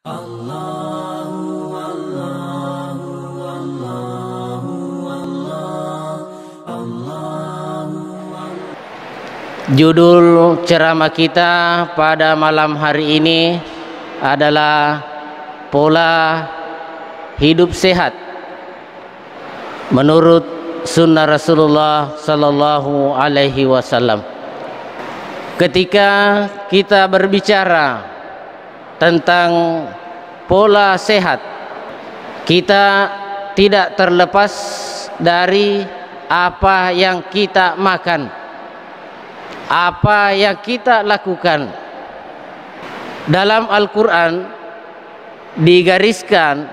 Judul ceramah kita pada malam hari ini adalah pola hidup sehat menurut sunnah Rasulullah sallallahu alaihi wasallam. Ketika kita berbicara tentang pola sehat, kita tidak terlepas dari apa yang kita makan, apa yang kita lakukan. Dalam Al-Quran digariskan,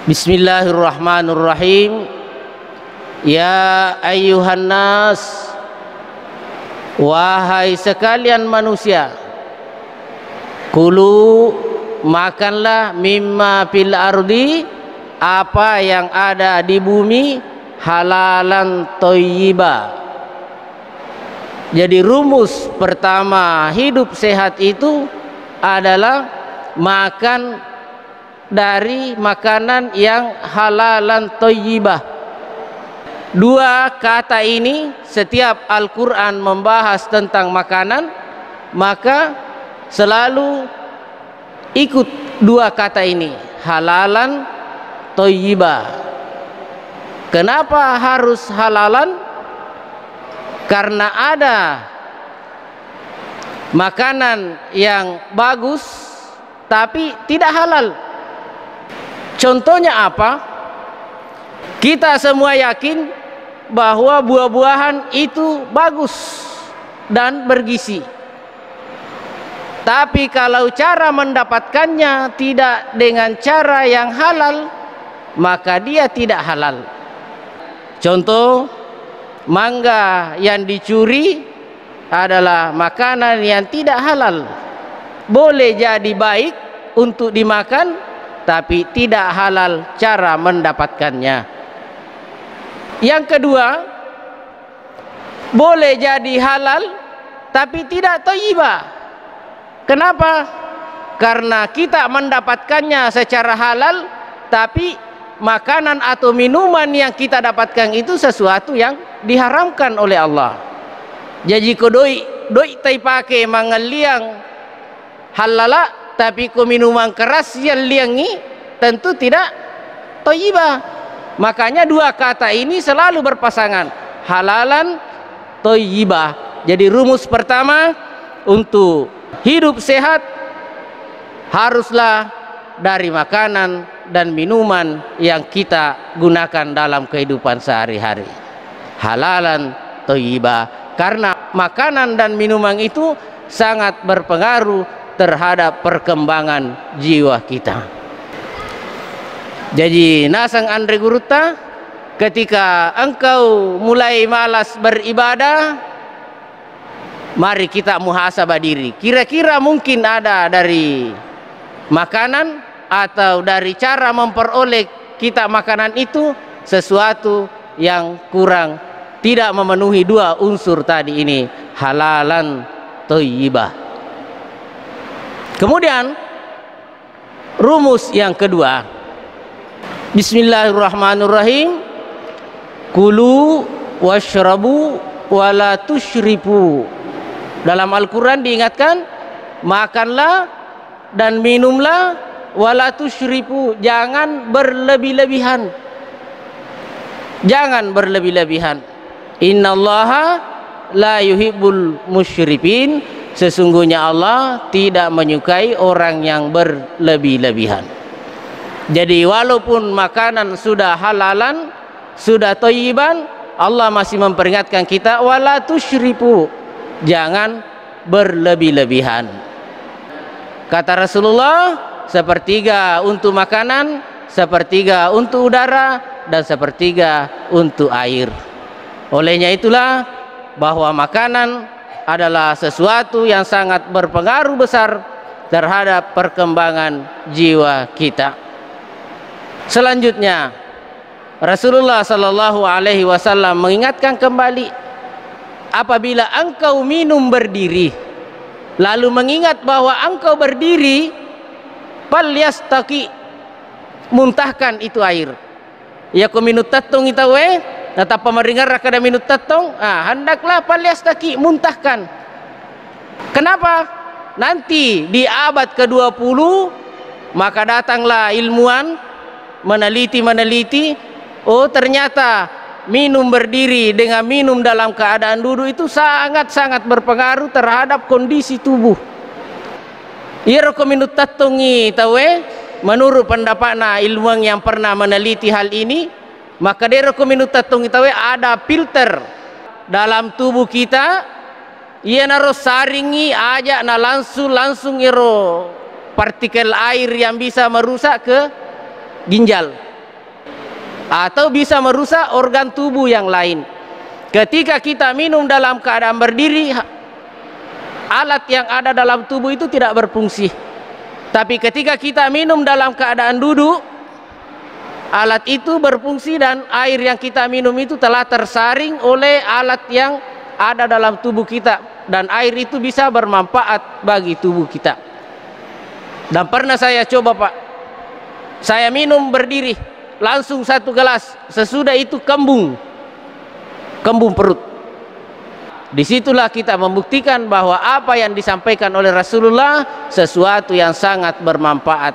Bismillahirrahmanirrahim, ya ayyuhan nas, wahai sekalian manusia, kulu, makanlah, mimma fil ardi, apa yang ada di bumi, halalan thayyiba. Jadi rumus pertama hidup sehat itu adalah makan dari makanan yang halalan thayyibah. Dua kata ini, setiap Al-Quran membahas tentang makanan, maka selalu ikut dua kata ini, halalan thayyibah. Kenapa harus halalan? Karena ada makanan yang bagus tapi tidak halal. Contohnya apa? Kita semua yakin bahwa buah-buahan itu bagus dan bergizi. Tapi kalau cara mendapatkannya tidak dengan cara yang halal, maka dia tidak halal. Contoh, mangga yang dicuri adalah makanan yang tidak halal. Boleh jadi baik untuk dimakan, tapi tidak halal cara mendapatkannya. Yang kedua, boleh jadi halal, tapi tidak thayyibah. Kenapa? Karena kita mendapatkannya secara halal, tapi makanan atau minuman yang kita dapatkan itu sesuatu yang diharamkan oleh Allah. Jadi ko doi tai pake mangaliang halala, tapi ko minuman keras yang liangi tentu tidak thayyibah. Makanya dua kata ini selalu berpasangan, halalan thayyibah. Jadi rumus pertama untuk hidup sehat haruslah dari makanan dan minuman yang kita gunakan dalam kehidupan sehari-hari, halalan thayyibah. Karena makanan dan minuman itu sangat berpengaruh terhadap perkembangan jiwa kita. Jadi nasang Andre Guruta, ketika engkau mulai malas beribadah, mari kita muhasabah diri. Kira-kira mungkin ada dari makanan atau dari cara memperoleh kita makanan itu sesuatu yang kurang, tidak memenuhi dua unsur tadi ini, halalan thayyibah. Kemudian rumus yang kedua, Bismillahirrahmanirrahim, kulu washrabu wala tusyrifu. Dalam Al-Quran diingatkan, makanlah dan minumlah, wala tusyrifu, jangan berlebih-lebihan. Jangan berlebih-lebihan. Innallaha la yuhibbul musyrifin. Sesungguhnya Allah tidak menyukai orang yang berlebih-lebihan. Jadi walaupun makanan sudah halalan, sudah thayyiban, Allah masih memperingatkan kita, wala tusyrifu, jangan berlebih-lebihan. Kata Rasulullah, sepertiga untuk makanan, sepertiga untuk udara, dan sepertiga untuk air. Olehnya itulah bahwa makanan adalah sesuatu yang sangat berpengaruh besar terhadap perkembangan jiwa kita. Selanjutnya, Rasulullah sallallahu alaihi wasallam mengingatkan kembali, apabila engkau minum berdiri, lalu mengingat bahwa engkau berdiri Falyastaqi, muntahkan itu air. Ya ko minut tatong itawe, nata pamaringar kada minut tatong, hendaklah falyastaqi, muntahkan. Kenapa? Nanti di abad ke-20 maka datanglah ilmuwan meneliti, oh ternyata minum berdiri dengan minum dalam keadaan duduk itu sangat-sangat berpengaruh terhadap kondisi tubuh. Ia minut tatungi tawe, menurut pendapatna ilmuwan yang pernah meneliti hal ini, maka dia minut tatungi tawe ada filter dalam tubuh kita. Ia naro saringi aja na langsung iro partikel air yang bisa merusak ke ginjal atau bisa merusak organ tubuh yang lain. Ketika kita minum dalam keadaan berdiri, alat yang ada dalam tubuh itu tidak berfungsi. Tapi ketika kita minum dalam keadaan duduk, alat itu berfungsi dan air yang kita minum itu telah tersaring oleh alat yang ada dalam tubuh kita, dan air itu bisa bermanfaat bagi tubuh kita. Dan pernah saya coba, Pak, saya minum berdiri langsung 1 gelas, sesudah itu kembung perut. Disitulah kita membuktikan bahwa apa yang disampaikan oleh Rasulullah sesuatu yang sangat bermanfaat.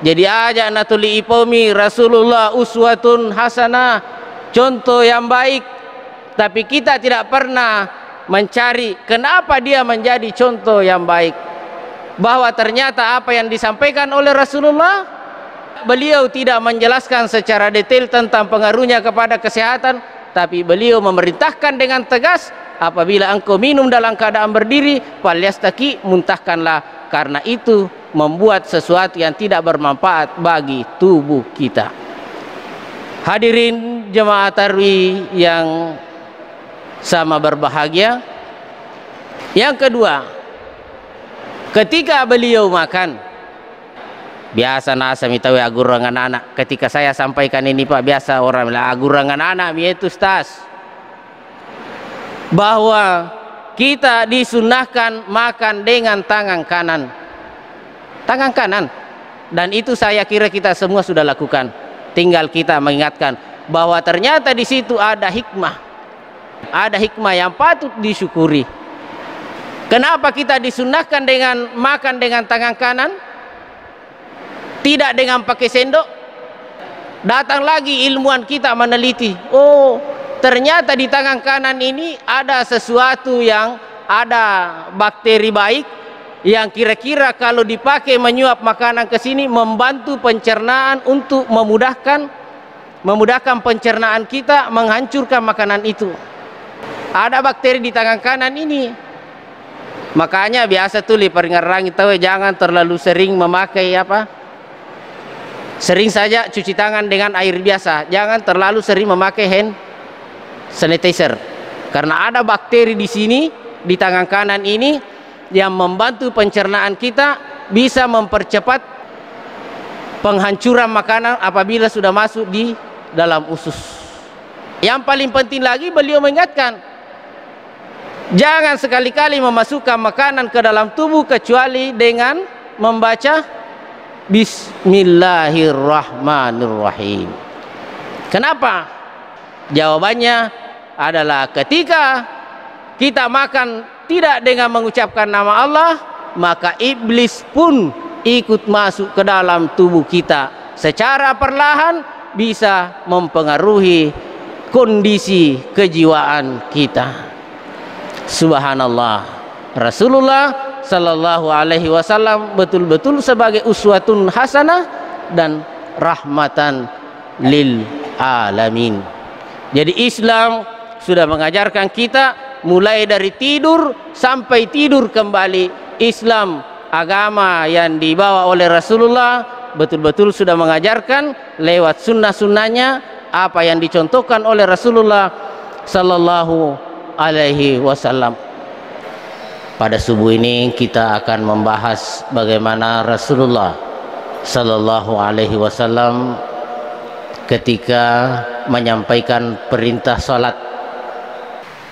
Jadi aja natuli ipomi Rasulullah uswatun hasanah, contoh yang baik. Tapi kita tidak pernah mencari kenapa dia menjadi contoh yang baik. Bahwa ternyata apa yang disampaikan oleh Rasulullah, beliau tidak menjelaskan secara detail tentang pengaruhnya kepada kesehatan, tapi beliau memerintahkan dengan tegas, apabila engkau minum dalam keadaan berdiri, falyastaqi, muntahkanlah, karena itu membuat sesuatu yang tidak bermanfaat bagi tubuh kita. Hadirin jemaah tarawih yang sama berbahagia. Yang kedua, ketika beliau makan, biasa nasa mitawe agurangan anak. Ketika saya sampaikan ini, Pak, biasa orang bilang agurangan anak yaitu stas, bahwa kita disunahkan makan dengan tangan kanan, dan itu saya kira kita semua sudah lakukan. Tinggal kita mengingatkan bahwa ternyata di situ ada hikmah yang patut disyukuri. Kenapa kita disunahkan dengan makan dengan tangan kanan, tidak dengan pakai sendok? Datang lagi ilmuwan kita meneliti, oh ternyata di tangan kanan ini ada sesuatu yang ada bakteri baik yang kira-kira kalau dipakai menyuap makanan ke sini membantu pencernaan untuk memudahkan pencernaan kita, menghancurkan makanan itu. Ada bakteri di tangan kanan ini. Makanya biasa tuh peringat tahu jangan terlalu sering memakai sering saja cuci tangan dengan air biasa, jangan terlalu sering memakai hand sanitizer, karena ada bakteri di sini di tangan kanan ini yang membantu pencernaan kita, bisa mempercepat penghancuran makanan apabila sudah masuk di dalam usus. Yang paling penting lagi, beliau mengingatkan, jangan sekali-kali memasukkan makanan ke dalam tubuh kecuali dengan membaca Bismillahirrahmanirrahim. Kenapa? Jawabannya adalah ketika kita makan tidak dengan mengucapkan nama Allah, maka iblis pun ikut masuk ke dalam tubuh kita secara perlahan, bisa mempengaruhi kondisi kejiwaan kita. Subhanallah, Rasulullah sallallahu alaihi wasallam betul-betul sebagai uswatun hasanah dan rahmatan lil alamin. Jadi Islam sudah mengajarkan kita mulai dari tidur sampai tidur kembali. Islam, agama yang dibawa oleh Rasulullah, betul-betul sudah mengajarkan lewat sunnah-sunnahnya apa yang dicontohkan oleh Rasulullah sallallahu alaihi wasallam. Pada subuh ini kita akan membahas bagaimana Rasulullah sallallahu alaihi wasallam ketika menyampaikan perintah salat,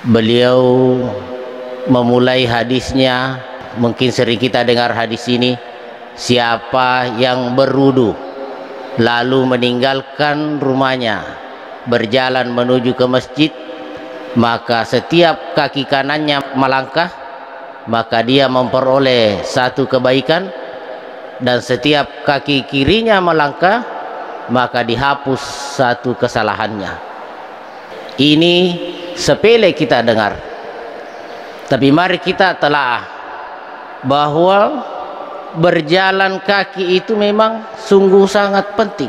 beliau memulai hadisnya, mungkin sering kita dengar hadis ini, siapa yang berwudu lalu meninggalkan rumahnya berjalan menuju ke masjid, maka setiap kaki kanannya melangkah, maka dia memperoleh satu kebaikan, dan setiap kaki kirinya melangkah, maka dihapus satu kesalahannya. Ini sepele kita dengar, tapi mari kita telaah bahwa berjalan kaki itu memang sungguh sangat penting.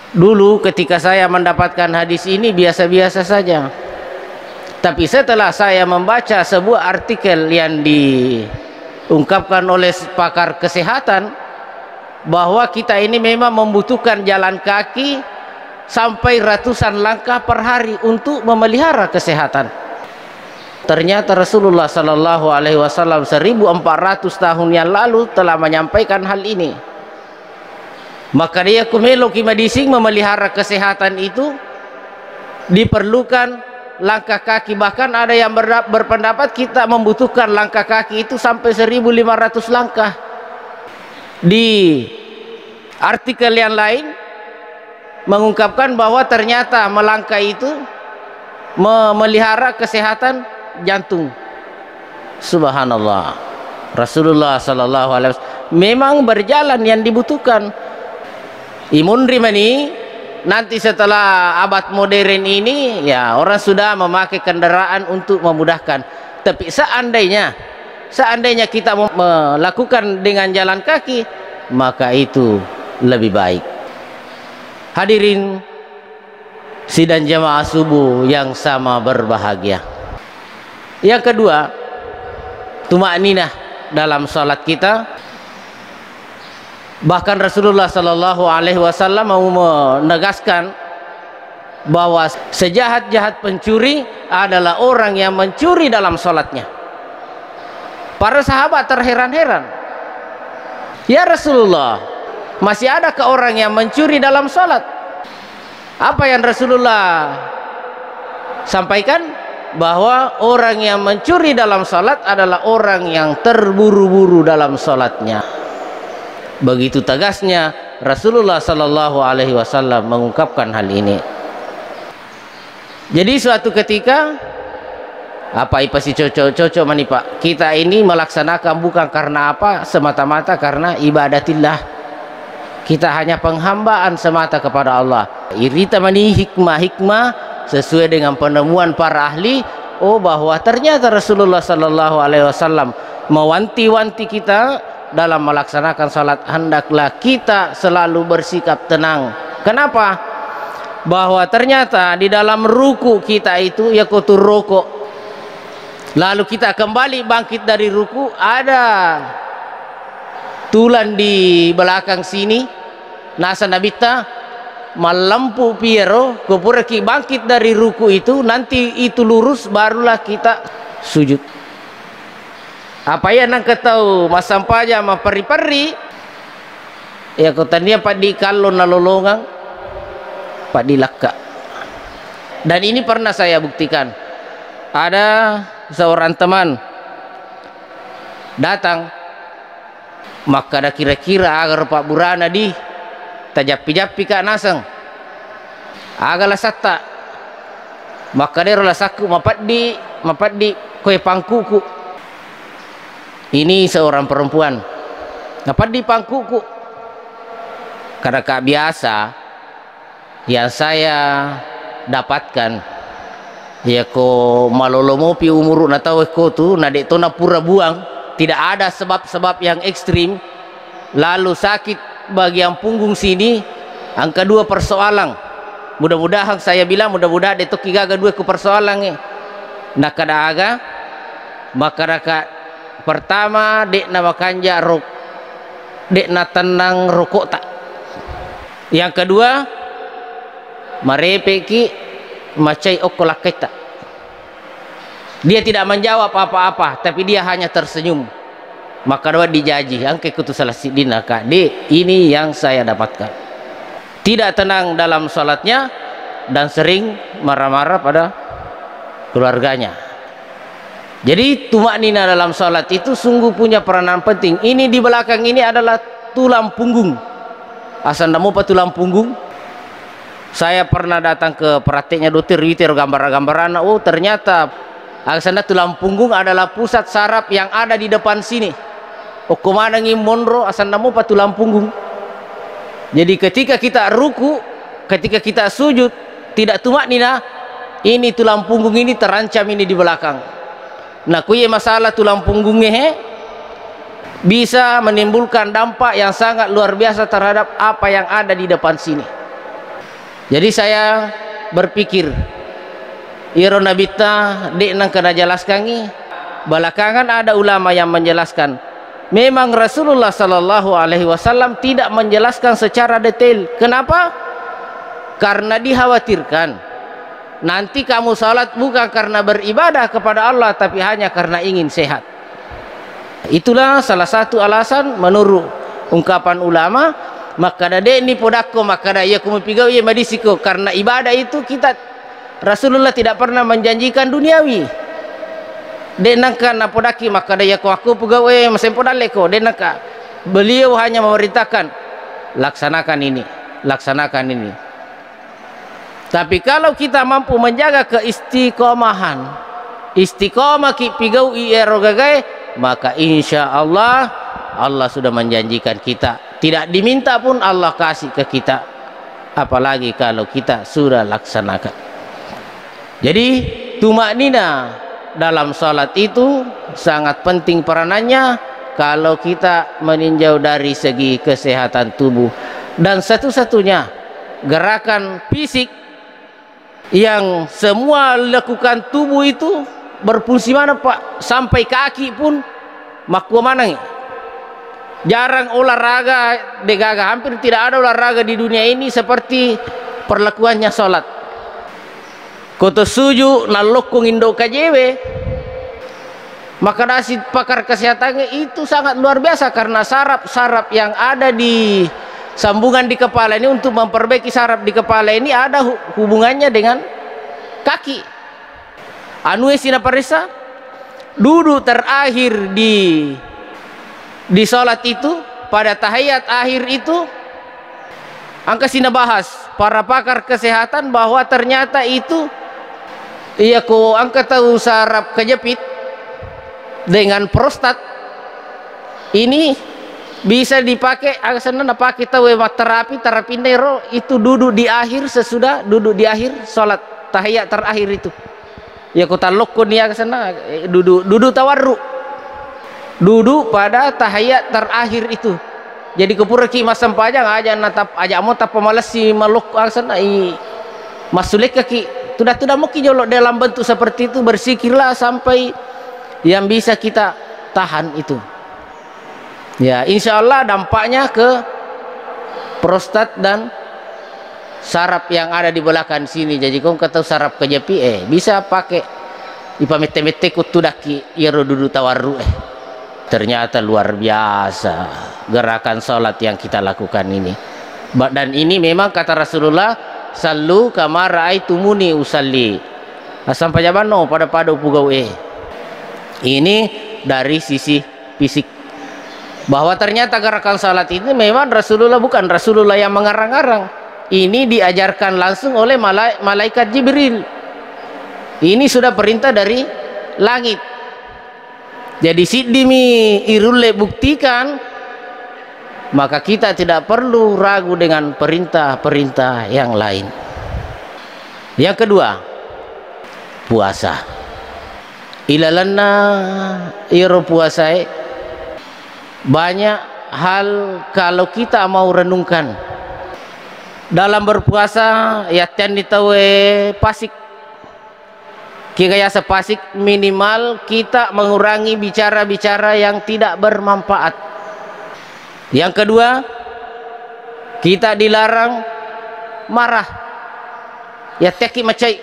Dulu ketika saya mendapatkan hadis ini biasa-biasa saja, tapi setelah saya membaca sebuah artikel yang diungkapkan oleh pakar kesehatan bahwa kita ini memang membutuhkan jalan kaki sampai ratusan langkah per hari untuk memelihara kesehatan. Ternyata Rasulullah Sallallahu Alaihi Wasallam 1400 tahun yang lalu telah menyampaikan hal ini. Maka dia kumelo kimadising memelihara kesehatan itu diperlukan langkah kaki. Bahkan ada yang berpendapat kita membutuhkan langkah kaki itu sampai 1500 langkah. Di artikel yang lain mengungkapkan bahwa ternyata melangkah itu memelihara kesehatan jantung. Subhanallah. Rasulullah Sallallahu Alaihi Wasallam memang berjalan yang dibutuhkan. Imun rimani nanti setelah abad modern ini ya orang sudah memakai kendaraan untuk memudahkan. Tapi seandainya kita melakukan dengan jalan kaki, maka itu lebih baik. Hadirin sidang jamaah subuh yang sama berbahagia. Yang kedua, tumakninah dalam salat kita. Bahkan Rasulullah Sallallahu Alaihi Wasallam mau menegaskan bahwa sejahat-jahat pencuri adalah orang yang mencuri dalam salatnya. Para sahabat terheran-heran, ya Rasulullah, masih adakah orang yang mencuri dalam salat? Apa yang Rasulullah sampaikan? Bahwa orang yang mencuri dalam salat adalah orang yang terburu-buru dalam salatnya. Begitu tegasnya Rasulullah Sallallahu Alaihi Wasallam mengungkapkan hal ini. Jadi suatu ketika apa pasti cocok mani Pak, kita ini melaksanakan bukan karena apa, semata-mata karena ibadatillah. Kita hanya penghambaan semata kepada Allah. Irita mani hikmah sesuai dengan penemuan para ahli, bahwa ternyata Rasulullah Sallallahu Alaihi Wasallam mewanti-wanti kita dalam melaksanakan salat, hendaklah kita selalu bersikap tenang. Kenapa? Bahwa ternyata di dalam ruku kita itu ya kotor rokok, lalu kita kembali bangkit dari ruku, ada tulan di belakang sini nasa nabita malampu piero kopuraki bangkit dari ruku itu, nanti itu lurus barulah kita sujud. Apa ya nang ketau masampaja ma pari-pari ya kotanya padi kalon nalolongang padi lakka. Dan ini pernah saya buktikan. Ada seorang teman datang, maka ada kira-kira agar Pak Burana di tajapi-japi ka nasang agala satta, maka dia rola saku mapat di kue pangkuku. Ini seorang perempuan dapat di pangkuku. Karena kak biasa yang saya dapatkan ya ko malolomopi umuru na tahu ko tu nadek to na pura buang, tidak ada sebab-sebab yang ekstrim, lalu sakit bagian punggung sini. Yang kedua persoalan, mudah-mudahan saya bilang mudah-mudahan detok kigaga dua ku persoalan nak kada aga masyarakat. Pertama dek na makanja rok, dek na tenang rokok tak. Yang kedua marepeki macai okolaketa. Dia tidak menjawab apa-apa, tapi dia hanya tersenyum. Maka doa dijaji angke kutu salah sidina kak dek, ini yang saya dapatkan. Tidak tenang dalam salatnya dan sering marah-marah pada keluarganya. Jadi tumaknina dalam salat itu sungguh punya peranan penting. Ini di belakang ini adalah tulang punggung. Asal nemu apa tulang punggung? Saya pernah datang ke prakteknya dokter Witir gambar-gambaran. Oh ternyata asal tulang punggung adalah pusat saraf yang ada di depan sini. Oh kemana monro asal nemu apa tulang punggung? Jadi ketika kita ruku, ketika kita sujud, tidak tumaknina, ini tulang punggung ini terancam ini di belakang. Nah kuye masalah tulang punggungnya bisa menimbulkan dampak yang sangat luar biasa terhadap apa yang ada di depan sini. Jadi saya berpikir iro nabita dek nang kena jelaskangi. Belakangan ada ulama yang menjelaskan memang Rasulullah Sallallahu Alaihi Wasallam tidak menjelaskan secara detail. Kenapa? Karena dikhawatirkan nanti kamu salat bukan karena beribadah kepada Allah, tapi hanya karena ingin sehat. Itulah salah satu alasan menurut ungkapan ulama. Maka dade ni podako maka da ia kumipigau ia madisiko, karena ibadah itu kita Rasulullah tidak pernah menjanjikan duniawi. Denangka na podaki maka da ia ko aku pegawai masih podaleko denangka. Beliau hanya memerintahkan laksanakan ini, laksanakan ini. Tapi kalau kita mampu menjaga keistiqomahan, istiqomah ki pigau i erogagai, maka insya Allah Allah sudah menjanjikan kita. Tidak diminta pun Allah kasih ke kita. Apalagi kalau kita sudah laksanakan. Jadi tumaknina dalam salat itu sangat penting peranannya kalau kita meninjau dari segi kesehatan tubuh. Dan satu-satunya gerakan fisik yang semua lakukan tubuh itu berfungsi mana Pak? Sampai kaki pun makwa mana nih? Jarang olahraga degaga, hampir tidak ada olahraga di dunia ini seperti perlakuannya sholat. Koto suju nalokung indo kajewe, maka nasi pakar kesehatannya itu sangat luar biasa karena saraf-saraf yang ada di sambungan di kepala ini untuk memperbaiki saraf di kepala ini ada hubungannya dengan kaki. Anu sina parisa duduk terakhir di sholat itu, pada tahiyat akhir itu angka sina bahas para pakar kesehatan bahwa ternyata itu iya ko angka tahu saraf kejepit dengan prostat ini bisa dipakai asalnya pakai tahu terapi neuro itu duduk di akhir, sesudah duduk di akhir sholat tahiyat terakhir itu ya kota lokon ya kesana duduk tawarru, duduk pada tahiyat terakhir itu. Jadi kepuraki masam pajang aja natap aja mau tap pemalasi maluk asana i masulik kaki tidak mau kijolok dalam bentuk seperti itu. Bersikirlah sampai yang bisa kita tahan itu ya, insya Allah dampaknya ke prostat dan saraf yang ada di belakang sini. Jadi kau kata saraf kejepi bisa pakai ipamete-mete kutudaki iro duduk tawarru ternyata luar biasa gerakan sholat yang kita lakukan ini. Dan ini memang kata Rasulullah, sallu kama raaitumuni usalli. Sampai jabano pada pugau ini dari sisi fisik, bahwa ternyata gerakan sholat ini memang Rasulullah bukan Rasulullah yang mengarang-arang. Ini diajarkan langsung oleh malaikat Jibril. Ini sudah perintah dari langit. Jadi sidimi irulle buktikan, maka kita tidak perlu ragu dengan perintah-perintah yang lain. Yang kedua, puasa. Ilalanna iro puasa banyak hal kalau kita mau renungkan dalam berpuasa ya tian ditawe pasik kaya sepasik, minimal kita mengurangi bicara-bicara yang tidak bermanfaat. Yang kedua, kita dilarang marah ya teki macai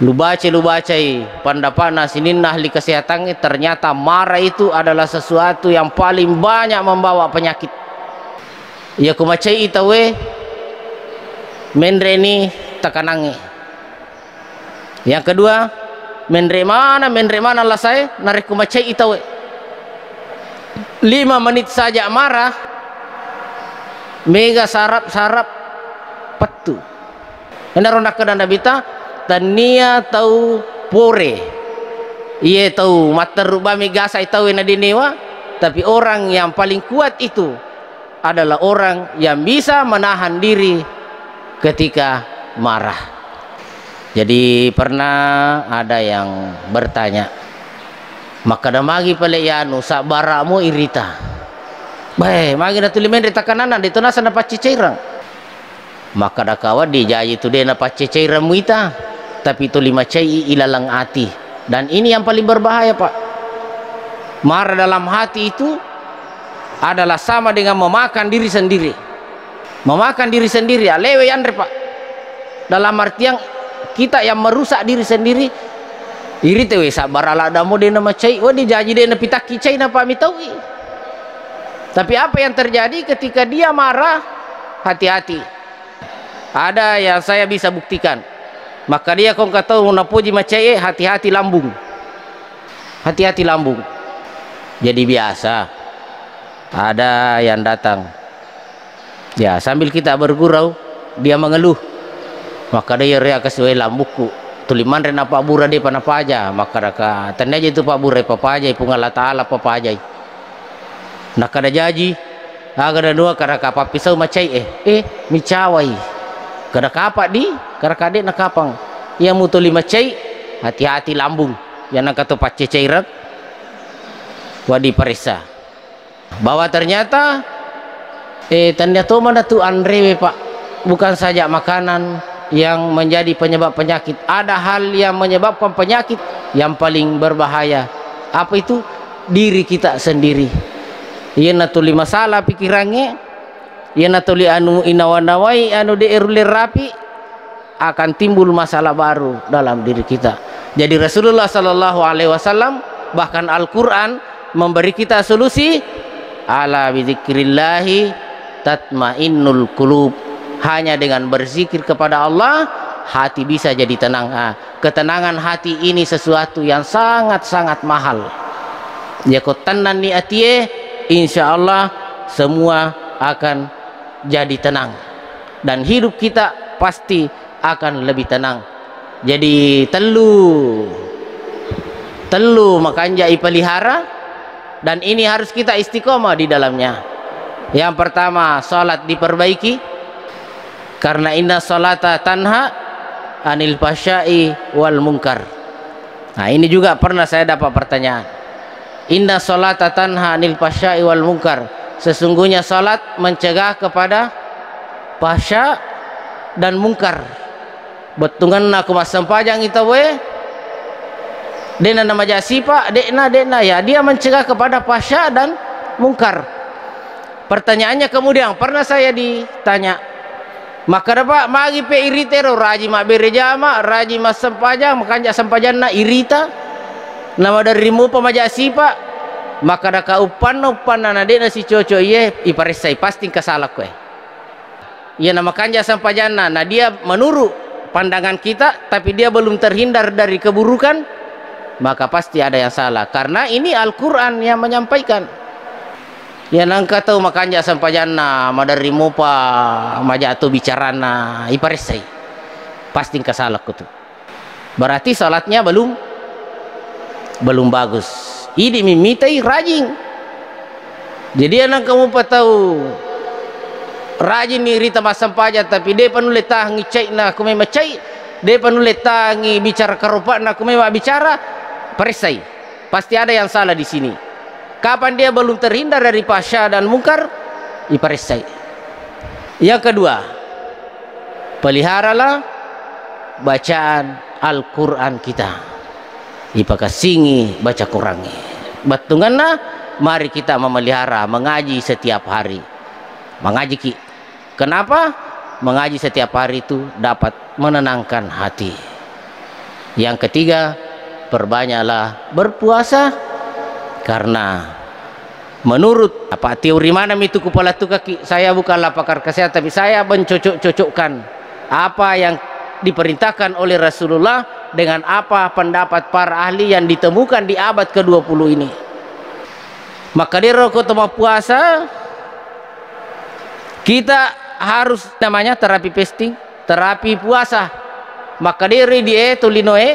lu bacai pandapana sinin ahli kesehatan ternyata marah itu adalah sesuatu yang paling banyak membawa penyakit ya kumacai itawe menreni tekanangi. Yang kedua, menre mana lah saya narik kumacai itawe 5 menit saja marah mega sarap-sarap petu ena ronda kedanda bita tania tau pore iye tau materubah mega sai tau ena dinewa, tapi orang yang paling kuat itu adalah orang yang bisa menahan diri ketika marah. Jadi pernah ada yang bertanya, maka damagi pale yanu sabaramu irita bae magi na tulimen rita kananan dito nasa na pacicerang, maka da kawa di jayi tu de na pacicerang muita, tapi itu lima cai ilalang ati. Dan ini yang paling berbahaya, Pak. Marah dalam hati itu adalah sama dengan memakan diri sendiri. Memakan diri sendiri, alewe andre, Pak. Dalam artian kita yang merusak diri sendiri. Iri tewe sabar ala damo de nama cai, di jaji de na pitaki cai na Pak mitawi. Tapi apa yang terjadi ketika dia marah? Hati-hati. Ada yang saya bisa buktikan. Maka dia kong kata na puji macai, hati-hati lambung. Hati-hati lambung. Jadi biasa ada yang datang, ya sambil kita bergurau dia mengeluh, maka dia ria kesuai lambukku tuliman rena Pak Bura de panapa aja, maka raka tanda aja itu Pak Bura papa aja pungala taala papa aja nak ada jaji agak ada dua karena kapal pisau macai micawai kada kapak di kada kade nak kapang ia mutuli macai, hati-hati lambung yang nak kata pace cairak wadi perisa bahwa ternyata ternyata mana tu Andre, Pak, bukan saja makanan yang menjadi penyebab penyakit, ada hal yang menyebabkan penyakit yang paling berbahaya. Apa itu? Diri kita sendiri. Ia natuli masalah pikirannya, ia natuli anu inawanawai anu dierulir rapi, akan timbul masalah baru dalam diri kita. Jadi Rasulullah Sallallahu Alaihi Wasallam bahkan Al-Quran memberi kita solusi, ala bizikrillahi tatmainnul qulub, hanya dengan berzikir kepada Allah hati bisa jadi tenang. Ketenangan hati ini sesuatu yang sangat-sangat mahal. Ya kotanan ni atie, insya Allah semua akan jadi tenang dan hidup kita pasti akan lebih tenang. Jadi telu makanya ipelihara. Dan ini harus kita istiqomah di dalamnya. Yang pertama, salat diperbaiki, karena inna salata tanha anil fahsya'i wal munkar. Nah, ini juga pernah saya dapat pertanyaan. Inna salata tanha anil fahsya'i wal munkar. Sesungguhnya salat mencegah kepada fahsya dan mungkar. Betungan aku masam pajang itu we. Dena nama jasi Pak, dekna ya, dia mencegah kepada fahsya dan mungkar. Pertanyaannya kemudian pernah saya ditanya, maka Pak magi pe iritero raji mak berejama raji mas sempajang makanya sempajana irita nama dari rimu pemajasi Pak, maka daka upan nana dekna si coco iye iparisai pasti kesalah kue. Iya nama kanja sempajana, nah dia menurut pandangan kita tapi dia belum terhindar dari keburukan, maka pasti ada yang salah, karena ini Al-Quran yang menyampaikan. Ya nangka tahu makanya sampajana madari mupa majatu bicarana iparisai pasti kesalah kutu. Berarti salatnya belum bagus. Ini mimitai rajin. Jadi anak kamu tahu rajin ni rita masam paja, tapi dia penulis tangi cai na aku memang cai, dia penulis tangi bicara kerupa na aku memang bicara. Perisai, pasti ada yang salah di sini. Kapan dia belum terhindar dari fahsya dan mungkar, iparisai. Yang kedua, peliharalah bacaan Al-Quran kita. Ipakasingi baca kurangi. Batunganna, mari kita memelihara mengaji setiap hari. Mengaji ki. Kenapa? Mengaji setiap hari itu dapat menenangkan hati. Yang ketiga, perbanyaklah berpuasa, karena menurut apa teori mana itu kepala tu kaki, saya bukanlah pakar kesehatan, tapi saya mencocok-cocokkan apa yang diperintahkan oleh Rasulullah dengan apa pendapat para ahli yang ditemukan di abad ke-20 ini. Maka dia rokok tema puasa Kita harus namanya terapi fasting, terapi puasa. Maka diri die tulinoe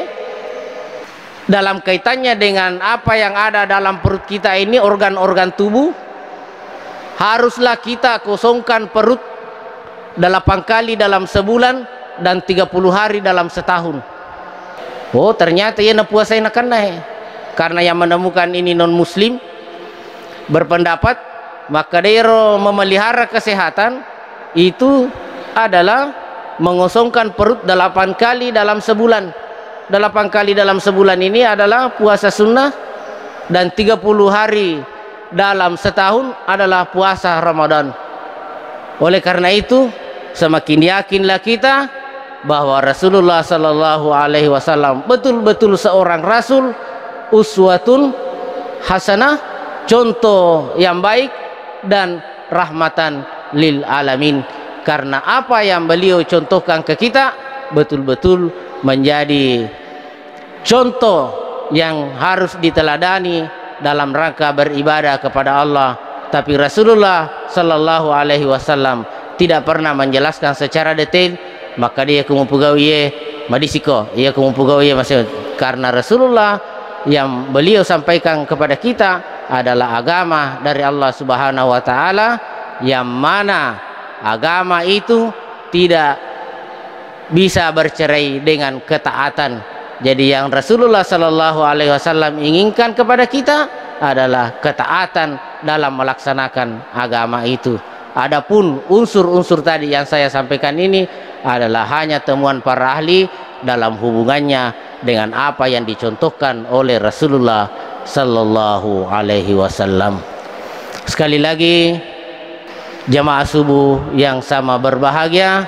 dalam kaitannya dengan apa yang ada dalam perut kita ini, organ-organ tubuh, haruslah kita kosongkan perut 8 kali dalam sebulan dan 30 hari dalam setahun. Oh, ternyata ia puasa ini karena yang menemukan ini non muslim berpendapat maka dero memelihara kesehatan itu adalah mengosongkan perut 8 kali dalam sebulan. 8 kali dalam sebulan ini adalah puasa sunnah, dan 30 hari dalam setahun adalah puasa Ramadan. Oleh karena itu semakin yakinlah kita bahwa Rasulullah Sallallahu Alaihi Wasallam betul-betul seorang Rasul, uswatun hasanah, contoh yang baik dan rahmatan lil alamin. Karena apa yang beliau contohkan ke kita betul-betul menjadi contoh yang harus diteladani dalam rangka beribadah kepada Allah. Tapi Rasulullah Sallallahu Alaihi Wasallam tidak pernah menjelaskan secara detail, maka dia kumpugawiye madisiko, ia kumpugawiye maksud, karena Rasulullah yang beliau sampaikan kepada kita adalah agama dari Allah Subhanahu wa taala, yang mana agama itu tidak bisa bercerai dengan ketaatan. Jadi yang Rasulullah Sallallahu Alaihi Wasallam inginkan kepada kita adalah ketaatan dalam melaksanakan agama itu. Adapun unsur-unsur tadi yang saya sampaikan ini adalah hanya temuan para ahli dalam hubungannya dengan apa yang dicontohkan oleh Rasulullah Sallallahu Alaihi Wasallam. Sekali lagi, jamaah subuh yang sama berbahagia,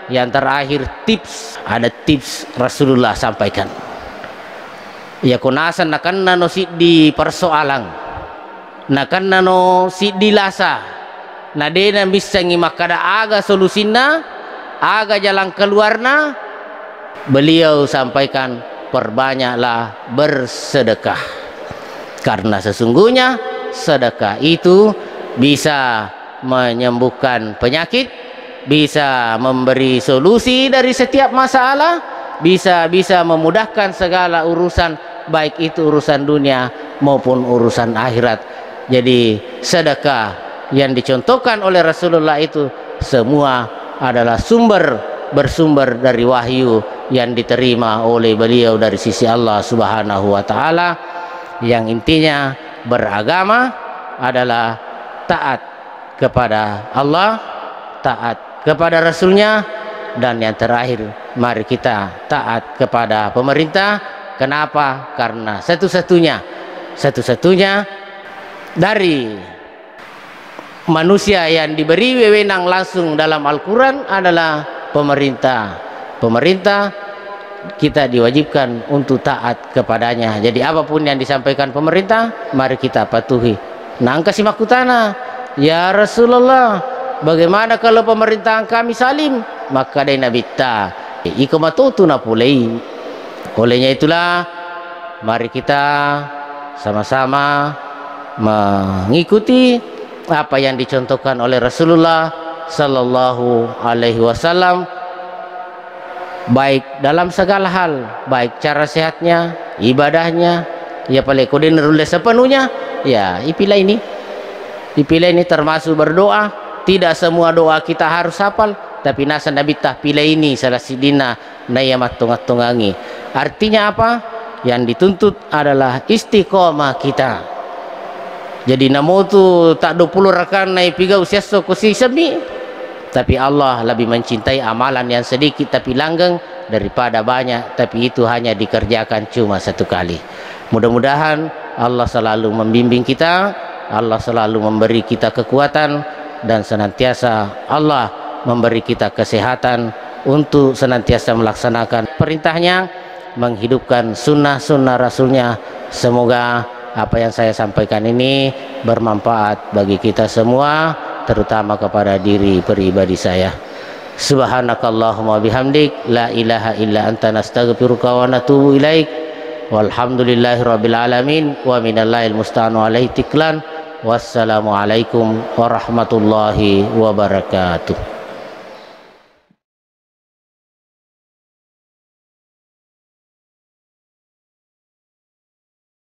yang terakhir tips, ada tips Rasulullah sampaikan. Ya kunasan nakan nano si di persoalan, nakan nano si di lasa, nadena bisa ngimakada aga solusina, aga jalan keluarna. Beliau sampaikan perbanyaklah bersedekah, karena sesungguhnya sedekah itu bisa menyembuhkan penyakit, bisa memberi solusi dari setiap masalah, bisa memudahkan segala urusan, baik itu urusan dunia maupun urusan akhirat. Jadi sedekah yang dicontohkan oleh Rasulullah itu semua adalah bersumber dari wahyu yang diterima oleh beliau dari sisi Allah Subhanahu wa taala, yang intinya beragama adalah taat kepada Allah, taat kepada Rasulnya, dan yang terakhir mari kita taat kepada pemerintah. Kenapa? Karena satu-satunya dari manusia yang diberi wewenang langsung dalam Al-Quran adalah pemerintah. Pemerintah kita diwajibkan untuk taat kepadanya. Jadi apapun yang disampaikan pemerintah mari kita patuhi. Nangka si makutana, ya Rasulullah, bagaimana kalau pemerintahan kami salim? Maka dari Nabi ta ikomatutu napulei. Olehnya itulah mari kita sama-sama mengikuti apa yang dicontohkan oleh Rasulullah Sallallahu Alaihi Wasallam, baik dalam segala hal, baik cara sehatnya, ibadahnya, ya paling kode nerule sepenuhnya, ya ipilah ini termasuk berdoa. Tidak semua doa kita harus hafal, tapi nasa Nabi tah pilih ini salah sidina nayamat tungangi. Artinya apa? Yang dituntut adalah istiqomah kita. Jadi namo tu tak 20 rakan naik piga usia kosi semi, tapi Allah lebih mencintai amalan yang sedikit tapi langgeng daripada banyak tapi itu hanya dikerjakan cuma satu kali. Mudah-mudahan Allah selalu membimbing kita, Allah selalu memberi kita kekuatan, dan senantiasa Allah memberi kita kesehatan untuk senantiasa melaksanakan perintahnya, menghidupkan sunnah-sunnah Rasulnya. Semoga apa yang saya sampaikan ini bermanfaat bagi kita semua, terutama kepada diri pribadi saya. Subhanakallahumma bihamdik, la ilaha illa anta nastaghfiruka wa natubu ilaik. Walhamdulillahirabbil alamin wa minallahil musta'anu alaihi tiklan. Wassalamualaikum warahmatullahi wabarakatuh.